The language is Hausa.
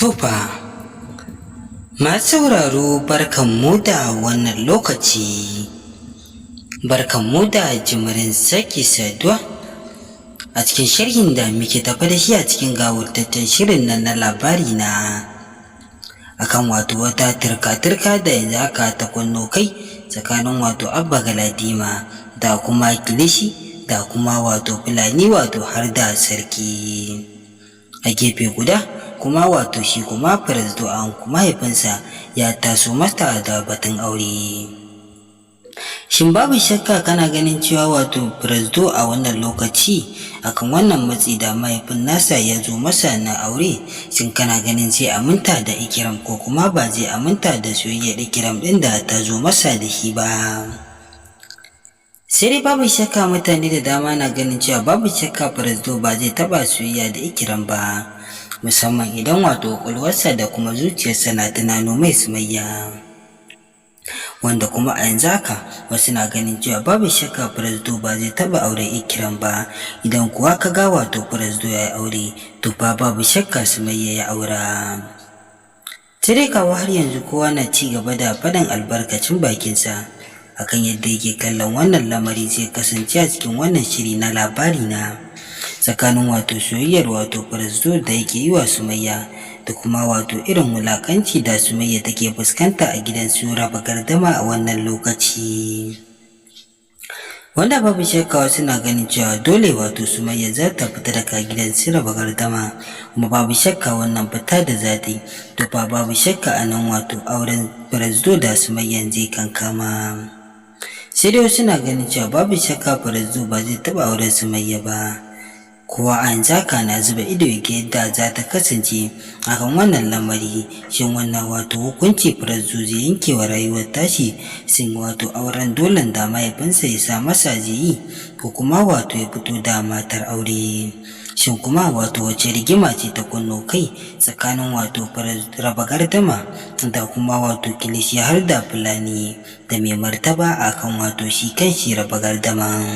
Tofa, masu sauraro barkanmu da wannan lokaci, barkanmu da jimirin sake saduwa a cikin sharhin da muke tafa da shi a cikin gawurtaccen shirin nan na labari na akan wata turka-turka da yanzu haka ta kunno kai tsakanin Abba Galadima da kuma Kilishi da kuma Fulani har da sarki. A gefe guda kuma shi kuma Firezdo mahaifinsa ya taso masa da batun aure. Shin babu shakka kana ganin cewa Firezdo a wannan lokaci akan wannan matsi da mahaifin nasa ya zo masa na aure, shin kana ganin zai aminta da Ikram ko kuma ba zai aminta da soyayyar Ikram ɗin da ta zo masa da shi ba? Sai dai babu shakka mutane da dama na ganin cewa babu shakka Firezdo ba zai taɓa soyayya da Ikram ba, musamman idan ƙwaƙwalwarsa da kuma zuciyarsa na tunano mai Sumayya, wanda kuma a yanzu haka wasu na ganin cewa babu shakka Firezdo ba zai taɓa auren Ikram ba. Idan kuwa ka ga Firezdo ya yi aure, to fa babu shakka Sumayya ya aura. Sai dai kawo har yanzu kowa na ci gaba da faɗin albarkacin bakinsa akan yadda yake kallon wannan lamari zai kasance a cikin wannan shiri na labari na tsakanin soyayyar Firezdo da yake yi wa Sumayya da kuma irin wulakanci da Sumayya take fuskanta a gidan su Raba Gardama a wannan lokaci, wanda babu shakka wasu na ganin cewa dole Sumayya za ta fita daga gidan su Raba Gardama, kuma babu shakka wannan fita da za ta yi to fa babu shakka a nan auren Firezdo da Sumayya zai kankama. Sai dai wasu na ganin cewa babu shakka Firezdo ba zai taɓa auren Sumayya ba. Kowa a yanzu haka na zuba ido yake yadda za ta kasance akan wannan lamari. Shin wannan hukunci Firezdo zai yanke wa rayuwar tashi, shin auren dolen da mahaifinsa ya sa masa zai yi, ko kuma ya fito da matar aure? Shin kuma wace rigima ce ta kunno kai tsakanin Raba Gardama da kuma Kilishi har da Fulani da mai martaba akan shi kanshi Raba Gardama?